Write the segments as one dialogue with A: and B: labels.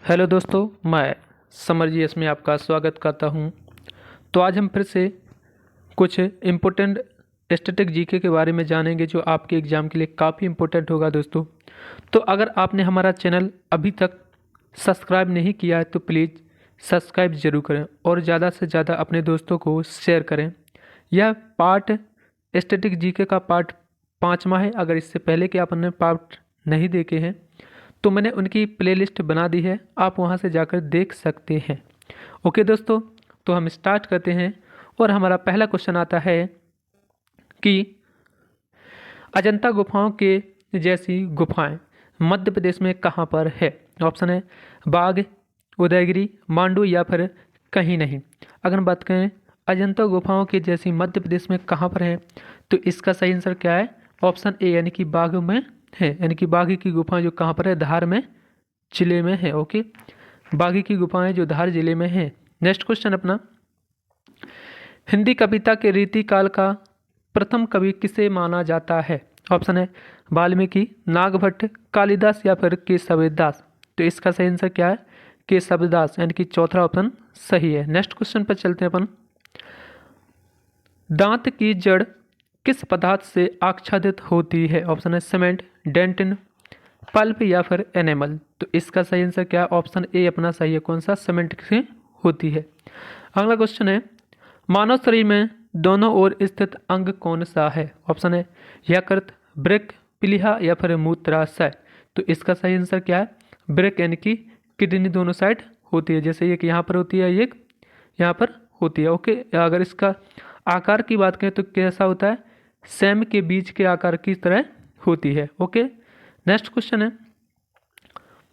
A: Hello दोस्तों, मैं summer जी इसमें आपका स्वागत करता हूं। तो आज हम फिर से कुछ इम्पोर्टेंट स्टैटिक जीके के बारे में जानेंगे जो आपके एग्ज़ाम के लिए काफ़ी इम्पोर्टेंट होगा दोस्तों। तो अगर आपने हमारा चैनल अभी तक सब्सक्राइब नहीं किया है तो प्लीज़ सब्सक्राइब ज़रूर करें और ज़्यादा से ज़्यादा अपने दोस्तों को शेयर करें। यह पार्ट स्टैटिक जीके का पार्ट 5वां है। अगर इससे पहले के आपने पार्ट नहीं देखे हैं तो मैंने उनकी प्लेलिस्ट बना दी है, आप वहां से जाकर देख सकते हैं। ओके दोस्तों, तो हम स्टार्ट करते हैं और हमारा पहला क्वेश्चन आता है कि अजंता गुफाओं के जैसी गुफाएं मध्य प्रदेश में कहाँ पर है। ऑप्शन है बाघ, उदयगिरी, मांडू या फिर कहीं नहीं। अगर हम बात करें अजंता गुफाओं के जैसी मध्य प्रदेश में कहाँ पर है तो इसका सही आंसर क्या है? ऑप्शन ए यानी कि बाघ में है, यानी कि बाघ की गुफा जो कहाँ पर है? धार में जिले में है। ओके, बाघ की गुफाएं जो धार जिले में है। नेक्स्ट क्वेश्चन अपना, हिंदी कविता के रीतिकाल का प्रथम कवि किसे माना जाता है? ऑप्शन है वाल्मीकि, नागभट्ट, कालिदास या फिर केशवदास। तो इसका सही आंसर क्या है? केशवदास, यानी कि चौथा ऑप्शन सही है। नेक्स्ट क्वेश्चन पर चलते हैं अपन, दांत की जड़ किस पदार्थ से आच्छादित होती है? ऑप्शन है सीमेंट, डेंटिन, पल्प या फिर एनेमल। तो इसका सही आंसर क्या है? ऑप्शन ए अपना सही है। कौन सा? सीमेंट से होती है। अगला क्वेश्चन है, मानव शरीर में दोनों ओर स्थित अंग कौन सा है? ऑप्शन है यकृत, वृक्क, प्लीहा या फिर मूत्राशय। तो इसका सही आंसर क्या है? वृक्क, यानी कि किडनी दोनों साइड होती है। जैसे एक यहाँ पर होती है, एक यहाँ पर होती है। ओके, अगर इसका आकार की बात करें तो कैसा होता है? सेम के बीच के आकार की तरह होती है। ओके, नेक्स्ट क्वेश्चन है,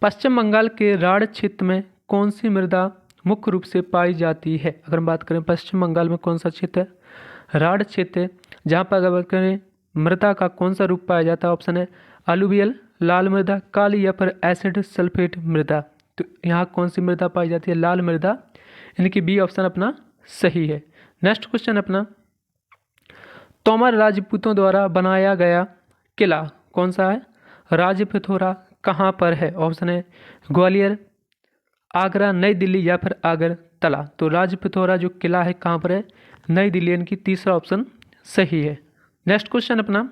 A: पश्चिम बंगाल के राढ़ क्षेत्र में कौन सी मृदा मुख्य रूप से पाई जाती है? अगर हम बात करें पश्चिम बंगाल में कौन सा क्षेत्र है? राढ़ क्षेत्र, जहाँ पर अगर बात करें मृदा का कौन सा रूप पाया जाता है? ऑप्शन है अलुवियल, लाल मृदा, काली या फिर एसिड सल्फेट मृदा। तो यहाँ कौन सी मृदा पाई जाती है? लाल मृदा, यानी कि बी ऑप्शन अपना सही है। नेक्स्ट क्वेश्चन अपना, तोमर राजपूतों द्वारा बनाया गया किला कौन सा है? राजपिथौरा कहाँ पर है? ऑप्शन है ग्वालियर, आगरा, नई दिल्ली या फिर आगरतला। तो राजपिथौरा जो किला है कहाँ पर है? नई दिल्ली, यानी कि तीसरा ऑप्शन सही है। नेक्स्ट क्वेश्चन अपना,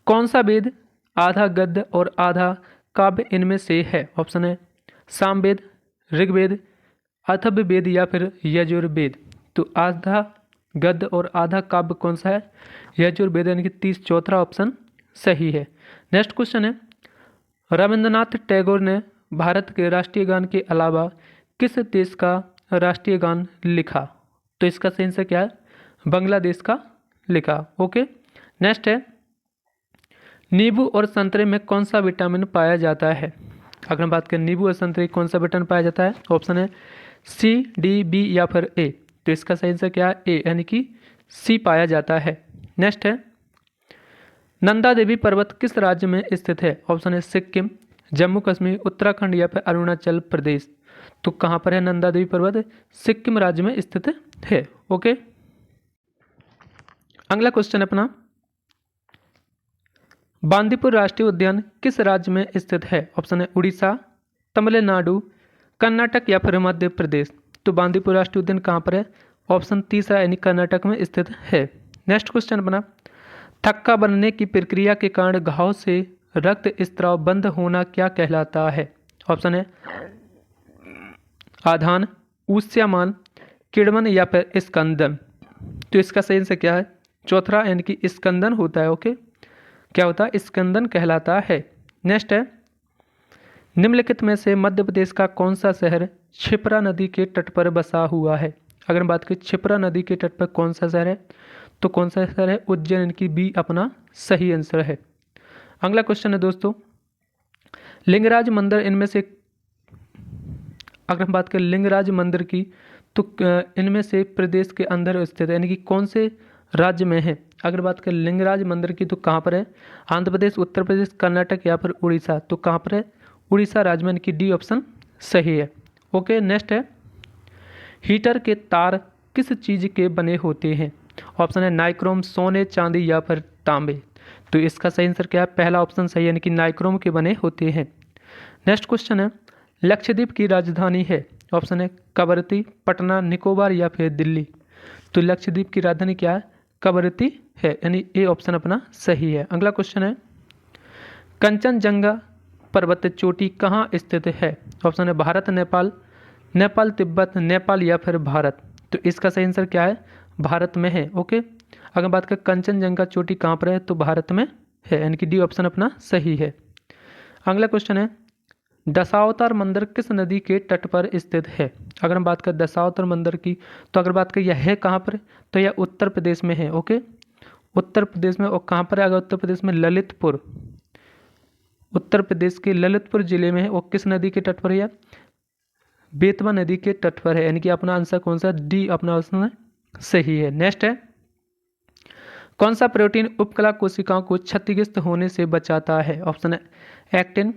A: कौन सा वेद आधा गद्य और आधा काव्य इनमें से है? ऑप्शन है सामवेद, ऋग्वेद, अथर्ववेद या फिर यजुर्वेद। तो आधा गद्य और आधा काव्य कौन सा है? यजुर्वेद, यानी कि चौथा ऑप्शन सही है। नेक्स्ट क्वेश्चन है, रविंद्रनाथ टैगोर ने भारत के राष्ट्रीय गान के अलावा किस देश का राष्ट्रीय गान लिखा? तो इसका सही आंसर क्या है? बांग्लादेश का लिखा। ओके, नेक्स्ट है, नींबू और संतरे में कौन सा विटामिन पाया जाता है? अगर हम बात करें नींबू और संतरे कौन सा विटामिन पाया जाता है? ऑप्शन है सी, डी, बी या फिर ए। तो इसका सही आंसर क्या है? ए, यानी कि सी पाया जाता है। नेक्स्ट है, नंदा देवी पर्वत किस राज्य में स्थित है? ऑप्शन है सिक्किम, जम्मू कश्मीर, उत्तराखंड या फिर अरुणाचल प्रदेश। तो कहाँ पर है नंदा देवी पर्वत? सिक्किम राज्य में स्थित है। ओके, अगला क्वेश्चन अपना, बांदीपुर राष्ट्रीय उद्यान किस राज्य में स्थित है? ऑप्शन है उड़ीसा, तमिलनाडु, कर्नाटक या फिर मध्य प्रदेश। तो बांदीपुर राष्ट्रीय उद्यान कहाँ पर है? ऑप्शन तीसरा, यानी कर्नाटक में स्थित है। नेक्स्ट क्वेश्चन अपना, थक्का बनने की प्रक्रिया के कारण घाव से रक्त स्त्राव बंद होना क्या कहलाता है? ऑप्शन है आधान, ऊष्यमान, किण्वन या फिर स्कंदन। तो इसका सही आंसर क्या है? चौथा, यानी कि स्कंदन होता है। ओके, क्या होता है? स्कंदन कहलाता है। नेक्स्ट है, निम्नलिखित में से मध्य प्रदेश का कौन सा शहर क्षिप्रा नदी के तट पर बसा हुआ है? अगर हम बात करें क्षिप्रा नदी के तट पर कौन सा शहर है तो कौन सा शहर है? उज्जैन, यानी कि बी अपना सही आंसर है। अगला क्वेश्चन है दोस्तों, लिंगराज मंदिर इनमें से, अगर हम बात करें लिंगराज मंदिर की तो इनमें से प्रदेश के अंदर स्थित है, यानी कि कौन से राज्य में है? अगर बात करें लिंगराज मंदिर की तो कहाँ पर है? आंध्र प्रदेश, उत्तर प्रदेश, कर्नाटक या फिर उड़ीसा। तो कहाँ पर है? उड़ीसा राज्य में, यानी कि डी ऑप्शन सही है। ओके, नेक्स्ट है, हीटर के तार किस चीज़ के बने होते हैं? ऑप्शन है नाइक्रोम, सोने, चांदी या फिर तांबे। तो इसका सही आंसर क्या है? पहला ऑप्शन सही है, यानी कि नाइक्रोम के बने होते हैं। नेक्स्ट क्वेश्चन है, लक्षद्वीप की राजधानी है? ऑप्शन है कवरत्ती, पटना, निकोबार या फिर दिल्ली। तो लक्षद्वीप की राजधानी क्या है? कवरत्ती है, यानी ए ऑप्शन अपना सही है। अगला क्वेश्चन है कंचनजंगा पर्वत चोटी कहाँ स्थित है? ऑप्शन है भारत, नेपाल, नेपाल तिब्बत, नेपाल या फिर भारत। तो इसका सही आंसर क्या है? भारत में है। ओके, अगर बात करें कंचनजंगा चोटी कहाँ पर है, तो भारत में है, यानी कि डी ऑप्शन अपना सही है। अगला क्वेश्चन है दशावतार मंदिर किस नदी के तट पर स्थित है? अगर हम बात करें दशावतार मंदिर की, तो अगर बात करें यह है कहाँ पर, तो यह उत्तर प्रदेश में है। ओके, उत्तर प्रदेश में। और कहाँ पर है? अगर उत्तर प्रदेश में ललितपुर, उत्तर प्रदेश के ललितपुर जिले में है। और किस नदी के तट पर है? बेतवा नदी के तट पर है, यानी कि अपना आंसर कौन सा? डी अपना आंसर सही है। नेक्स्ट है कौन सा प्रोटीन उपकला कोशिकाओं को क्षतिग्रस्त होने से बचाता है? ऑप्शन है एक्टिन,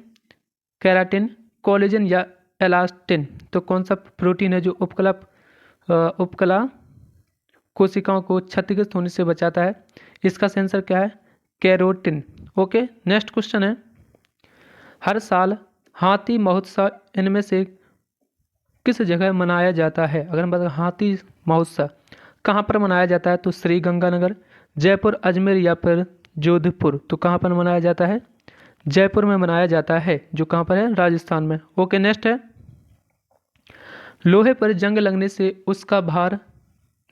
A: केराटिन, कोलेजन या एलास्टिन। तो कौन सा प्रोटीन है जो उपकला कोशिकाओं को क्षतिग्रस्त होने से बचाता है? इसका आंसर क्या है? कैरोटिन। ओके, नेक्स्ट क्वेश्चन है हर साल हाथी महोत्सव इनमें से किस जगह मनाया जाता है? अगर हम बात करें हाथी महोत्सव कहाँ पर मनाया जाता है, तो श्री गंगानगर, जयपुर, अजमेर या फिर जोधपुर। तो कहाँ पर मनाया जाता है? जयपुर में मनाया जाता है, जो कहाँ पर है? राजस्थान में। ओके, नेक्स्ट है लोहे पर जंग लगने से उसका भार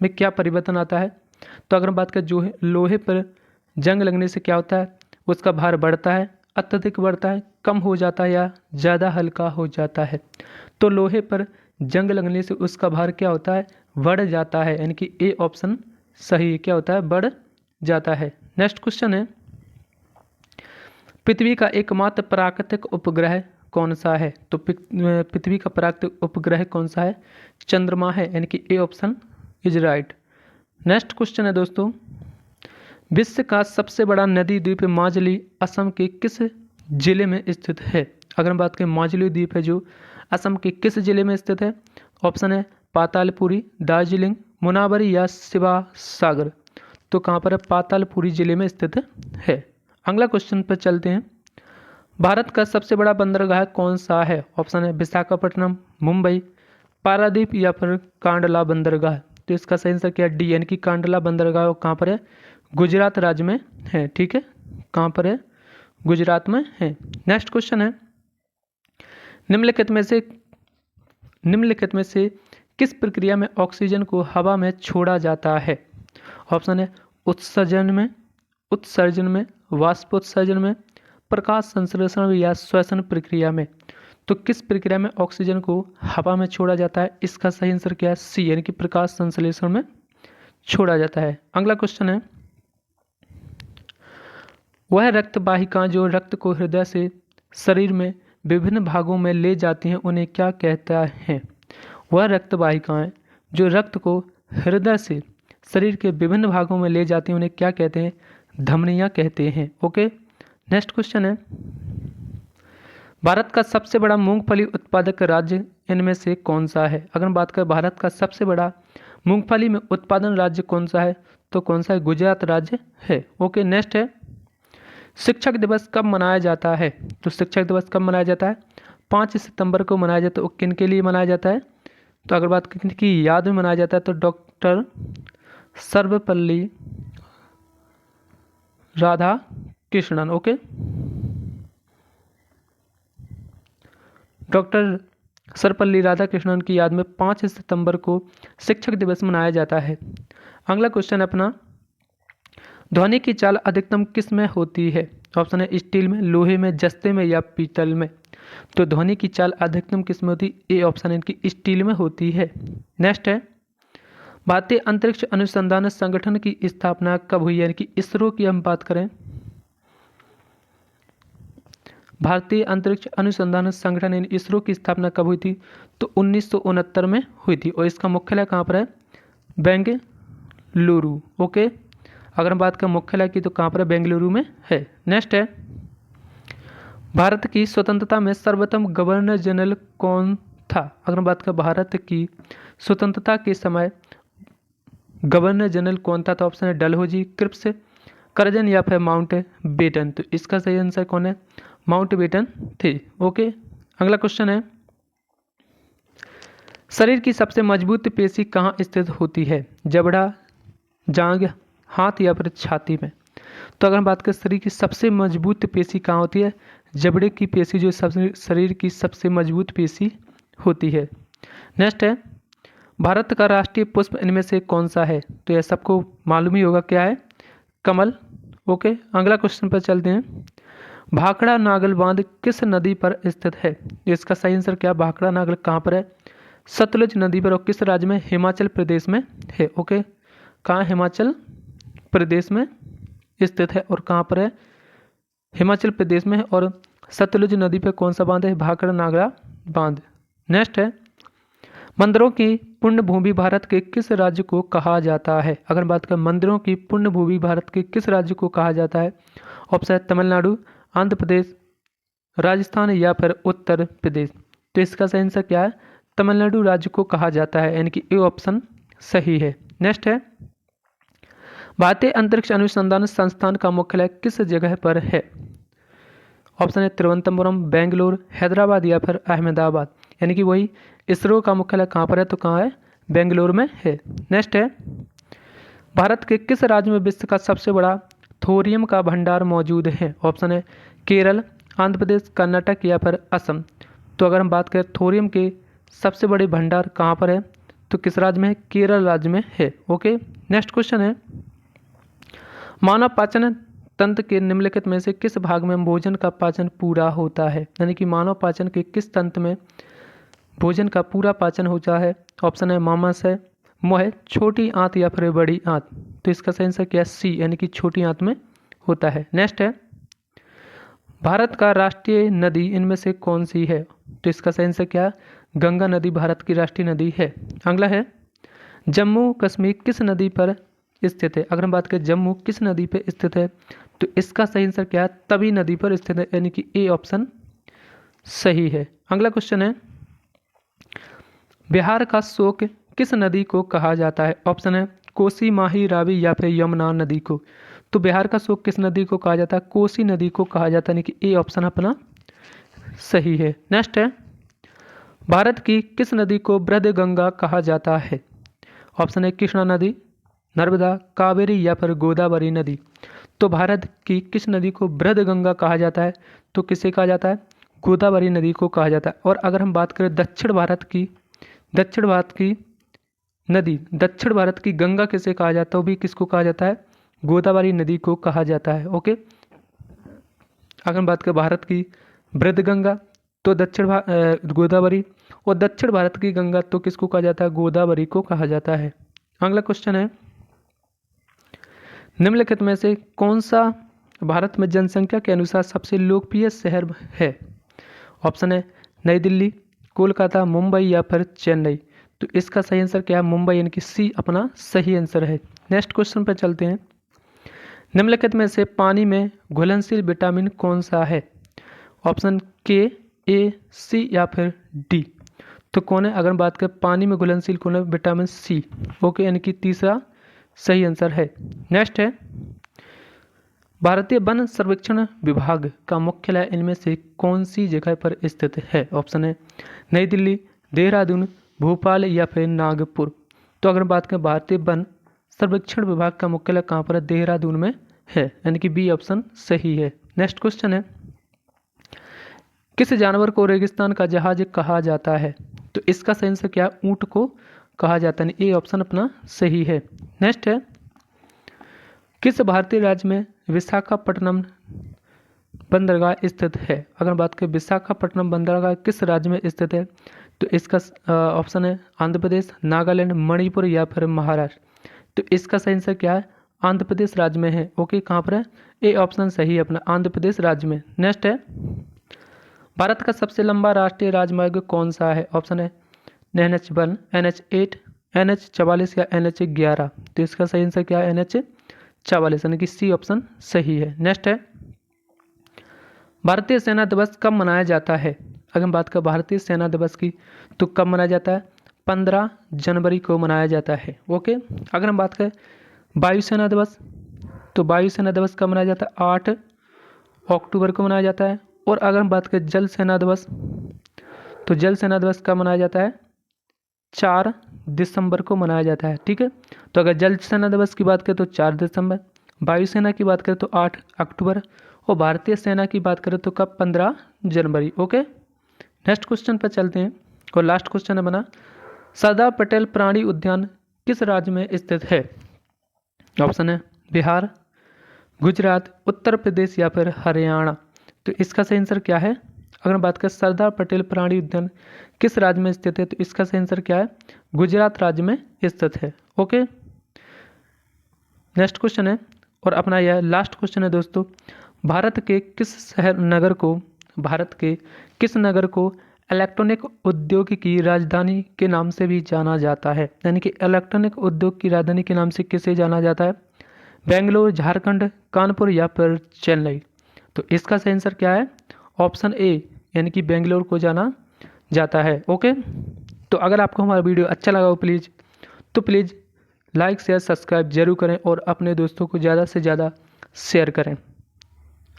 A: में क्या परिवर्तन आता है? तो अगर हम बात करें जो लोहे पर जंग लगने से क्या होता है? उसका भार बढ़ता है, अत्यधिक बढ़ता है, कम हो जाता है या ज़्यादा हल्का हो जाता है? तो लोहे पर जंग लगने से उसका भार क्या होता है? बढ़ जाता है, यानी कि ए ऑप्शन सही क्या होता है? बढ़ जाता है। नेक्स्ट क्वेश्चन है पृथ्वी का एकमात्र प्राकृतिक उपग्रह कौन सा है? तो पृथ्वी का प्राकृतिक उपग्रह कौन सा है? चंद्रमा है, यानी कि A option is right. Next question है दोस्तों विश्व का सबसे बड़ा नदी द्वीप माजुली असम के किस जिले में स्थित है? अगर हम बात करें माजुली द्वीप है जो असम के किस जिले में स्थित है? ऑप्शन है पातालपुरी, दार्जिलिंग, मुनाबरी या शिवसागर। तो कहाँ पर है? पातालपुरी जिले में स्थित है। अगला क्वेश्चन पर चलते हैं भारत का सबसे बड़ा बंदरगाह कौन सा है? ऑप्शन है विशाखापट्टनम, मुंबई, पारादीप या फिर कांडला बंदरगाह। तो इसका सही आंसर क्या है? डी, यानी कि कांडला बंदरगाह कहाँ पर है? गुजरात राज्य में है। ठीक है, कहाँ पर है? गुजरात में है। नेक्स्ट क्वेश्चन है निम्नलिखित में से किस प्रक्रिया में ऑक्सीजन को हवा में छोड़ा जाता है? ऑप्शन है उत्सर्जन में, वाष्पोत्सर्जन में, प्रकाश संश्लेषण में या श्वसन प्रक्रिया में। तो किस प्रक्रिया में ऑक्सीजन को हवा में छोड़ा जाता है? इसका सही आंसर क्या है? सी, यानी कि प्रकाश संश्लेषण में छोड़ा जाता है। अगला क्वेश्चन है वह रक्त वाहिकाएं जो रक्त को हृदय से शरीर में विभिन्न भागों में ले जाती हैं उन्हें क्या कहता है? वह रक्त वाहिकाएं जो रक्त को हृदय से शरीर के विभिन्न भागों में ले जाती हैं उन्हें क्या कहते हैं? धमनियाँ कहते हैं। ओके, नेक्स्ट क्वेश्चन है भारत का सबसे बड़ा मूंगफली उत्पादक राज्य इनमें से कौन सा है? अगर हम बात करें भारत का सबसे बड़ा मूंगफली में उत्पादन राज्य कौन सा है, तो कौन सा है? गुजरात राज्य है। ओके, नेक्स्ट है शिक्षक दिवस कब मनाया जाता है? तो शिक्षक दिवस कब मनाया जाता है? 5 सितंबर को मनाया जाता है। वो किन के लिए मनाया जाता है? तो अगर बात किन की याद में मनाया जाता है तो doctor Sarvepalli Radhakrishnan. Okay, doctor Sarvepalli Radhakrishnan की याद में 5 सितंबर को शिक्षक दिवस मनाया जाता है। अगला क्वेश्चन अपना ध्वनि की चाल अधिकतम किस में होती है? ऑप्शन है स्टील में, लोहे में, जस्ते में या पीतल में। तो ध्वनि की चाल अधिकतम किस में होती है? ए ऑप्शन है इनकी स्टील में होती है। नेक्स्ट है भारतीय अंतरिक्ष अनुसंधान संगठन की स्थापना कब हुई? यानी कि इसरो की हम बात करें, भारतीय अंतरिक्ष अनुसंधान संगठन यानी इसरो की स्थापना कब हुई थी? तो 1969 में हुई थी। और इसका मुख्यालय कहाँ पर है? बेंगलुरु। ओके, अगर हम बात करें मुख्यालय की तो कहाँ पर है? बेंगलुरु में है। नेक्स्ट है भारत की स्वतंत्रता में सर्वप्रथम गवर्नर जनरल कौन था? अगर हम बात करें भारत की स्वतंत्रता के समय गवर्नर जनरल कौन था? तो ऑप्शन है डलहौजी, क्रिप्स, करजन या फिर माउंट बेटन। तो इसका सही आंसर कौन है? माउंट बेटन थे। ओके, अगला क्वेश्चन है शरीर की सबसे मजबूत पेशी कहाँ स्थित होती है? जबड़ा, जांघ, हाथ या फिर छाती में? तो अगर हम बात करें शरीर की सबसे मजबूत पेशी कहाँ होती है? जबड़े की पेशी जो सबसे शरीर की सबसे मजबूत पेशी होती है। नेक्स्ट है, भारत का राष्ट्रीय पुष्प इनमें से कौन सा है? तो यह सबको मालूम ही होगा, क्या है? कमल। ओके, अगला क्वेश्चन पर चलते हैं। भाखड़ा नागल बांध किस नदी पर स्थित है? इसका सही आंसर क्या? भाखड़ा नागल कहाँ पर है? सतलुज नदी पर। और किस राज्य में? हिमाचल प्रदेश में है। ओके, कहाँ? हिमाचल प्रदेश में स्थित है। और कहाँ पर है? हिमाचल प्रदेश में है। और सतलुज नदी पर कौन सा बांध है? भाखड़ा नागला बांध। नेक्स्ट है, मंदिरों की पुण्य भूमि भारत के किस राज्य को कहा जाता है? अगर बात करें मंदिरों की पुण्य भूमि भारत के किस राज्य को कहा जाता है? ऑप्शन है तमिलनाडु, आंध्र प्रदेश, राजस्थान या फिर उत्तर प्रदेश। तो इसका सही आंसर क्या है? तमिलनाडु राज्य को कहा जाता है, यानी कि ए ऑप्शन सही है। नेक्स्ट है, भारतीय अंतरिक्ष अनुसंधान संस्थान का मुख्यालय किस जगह पर है? ऑप्शन है तिरुवनंतपुरम, बेंगलोर, हैदराबाद या फिर अहमदाबाद। यानी कि वही इसरो का मुख्यालय कहाँ पर है? तो कहाँ है? बेंगलोर में है। नेक्स्ट है, भारत के किस राज्य में विश्व का सबसे बड़ा थोरियम का भंडार मौजूद है? ऑप्शन है केरल, आंध्र प्रदेश, कर्नाटक या फिर असम। तो अगर हम बात करें थोरियम के सबसे बड़े भंडार कहाँ पर है? तो किस राज्य में है? केरल राज्य में है। ओके, नेक्स्ट क्वेश्चन है, मानव पाचन तंत्र के निम्नलिखित में से किस भाग में भोजन का पाचन पूरा होता है? यानी कि मानव पाचन के किस तंत्र में भोजन का पूरा पाचन होता है? ऑप्शन है मामाशय, मुंह, छोटी आंत या फिर बड़ी आंत। तो इसका सही आंसर क्या है? सी, यानी कि छोटी आंत में होता है। नेक्स्ट है, भारत का राष्ट्रीय नदी इनमें से कौन सी है? तो इसका सही आंसर क्या है? गंगा नदी भारत की राष्ट्रीय नदी है। अगला है, जम्मू कश्मीर किस नदी पर स्थित है? अगर हम बात करें जम्मू किस नदी पर स्थित है, तो इसका सही आंसर क्या है? तवी नदी पर स्थित है, यानी कि ए ऑप्शन सही है। अगला क्वेश्चन है, बिहार का शोक किस नदी को कहा जाता है? ऑप्शन है कोसी, माही, रावी या फिर यमुना नदी को। तो बिहार का शोक किस नदी को कहा जाता है? कोसी नदी को कहा जाता है, यानी कि ए ऑप्शन अपना सही है। नेक्स्ट है, भारत की किस नदी को बृहद गंगा कहा जाता है? ऑप्शन है कृष्णा नदी, नर्मदा, कावेरी या फिर गोदावरी नदी। तो भारत की किस नदी को बृहद गंगा कहा जाता है? तो किसे कहा जाता है? गोदावरी नदी को कहा जाता है। और अगर हम बात करें दक्षिण भारत की नदी, दक्षिण भारत की गंगा किसे कहा जाता है? वो भी किसको कहा जाता है? गोदावरी नदी को कहा जाता है। ओके, अगर हम बात करें भारत की बृहद गंगा तो गोदावरी, और दक्षिण भारत की गंगा तो किसको कहा जाता है? गोदावरी को कहा जाता है। अगला क्वेश्चन है, निम्नलिखित में से कौन सा भारत में जनसंख्या के अनुसार सबसे लोकप्रिय शहर है? ऑप्शन है नई दिल्ली, कोलकाता, मुंबई या फिर चेन्नई। तो इसका सही आंसर क्या है? मुंबई, यानी कि सी अपना सही आंसर है। नेक्स्ट क्वेश्चन पर चलते हैं, निम्नलिखित में से पानी में घुलनशील विटामिन कौन सा है? ऑप्शन के, ए, सी या फिर डी। तो कौन है? अगर बात करें पानी में घुलनशील कौन है? Vitamin C. ओके, यानी कि तीसरा सही आंसर है। नेक्स्ट है, भारतीय वन सर्वेक्षण विभाग का मुख्यालय इनमें से कौन सी जगह पर स्थित है? ऑप्शन है नई दिल्ली, देहरादून, भोपाल या फिर नागपुर। तो अगर बात करें भारतीय वन सर्वेक्षण विभाग का मुख्यालय कहाँ पर है? देहरादून में है, यानी कि बी ऑप्शन सही है। नेक्स्ट क्वेश्चन है, किस जानवर को रेगिस्तान का जहाज कहा जाता है? तो इसका सही आंसर क्या? ऊंट को कहा जाता है, ए ऑप्शन अपना सही है। नेक्स्ट है, किस भारतीय राज्य में विशाखापट्टनम बंदरगाह स्थित है? अगर बात करें विशाखापट्टनम बंदरगाह किस राज्य में स्थित है, तो इसका ऑप्शन है आंध्र प्रदेश, नागालैंड, मणिपुर या फिर महाराष्ट्र। तो इसका सही आंसर क्या है? आंध्र प्रदेश राज्य में है। ओके, कहाँ पर है? ए ऑप्शन सही है अपना, आंध्र प्रदेश राज्य में। नेक्स्ट है, भारत का सबसे लंबा राष्ट्रीय राजमार्ग कौन सा है? ऑप्शन है NH1, NH8, NH44 या NH11। तो इसका सही आंसर क्या है? NH44, यानी कि सी ऑप्शन सही है। नेक्स्ट है, भारतीय सेना दिवस कब मनाया जाता है? अगर हम बात करें भारतीय सेना दिवस की, तो कब मनाया जाता है? 15 जनवरी को मनाया जाता है। ओके, अगर हम बात करें वायुसेना दिवस, तो वायुसेना दिवस कब मनाया जाता है? 8 अक्टूबर को मनाया जाता है। और अगर हम बात करें जल सेना दिवस, तो जल सेना दिवस कब मनाया जाता है? 4 दिसंबर को मनाया जाता है। ठीक है, तो अगर जल सेना दिवस की बात करें तो 4 दिसंबर, वायुसेना की बात करें तो 8 अक्टूबर, और भारतीय सेना की बात करें तो कब, 15 जनवरी। ओके, नेक्स्ट क्वेश्चन पर चलते हैं और लास्ट क्वेश्चन है बना, सरदार पटेल प्राणी उद्यान किस राज्य में स्थित है? ऑप्शन है बिहार, गुजरात, उत्तर प्रदेश या फिर हरियाणा। तो इसका सही आंसर क्या है? अगर हम बात करें सरदार पटेल प्राणी उद्यान किस राज्य में स्थित है, तो इसका सही आंसर क्या है? गुजरात राज्य में स्थित है। ओके, नेक्स्ट क्वेश्चन है और अपना यह लास्ट क्वेश्चन है दोस्तों, भारत के किस नगर को इलेक्ट्रॉनिक उद्योग की राजधानी के नाम से भी जाना जाता है? यानी कि इलेक्ट्रॉनिक उद्योग की राजधानी के नाम से किसे जाना जाता है? बेंगलोर, झारखंड, कानपुर या फिर चेन्नई। तो इसका सही आंसर क्या है? ऑप्शन ए, यानी कि बेंगलोर को जाना जाता है। ओके, तो अगर आपको हमारा वीडियो अच्छा लगा हो प्लीज़ लाइक शेयर सब्सक्राइब जरूर करें और अपने दोस्तों को ज़्यादा से ज़्यादा शेयर करें।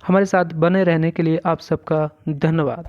A: हमारे साथ बने रहने के लिए आप सबका धन्यवाद।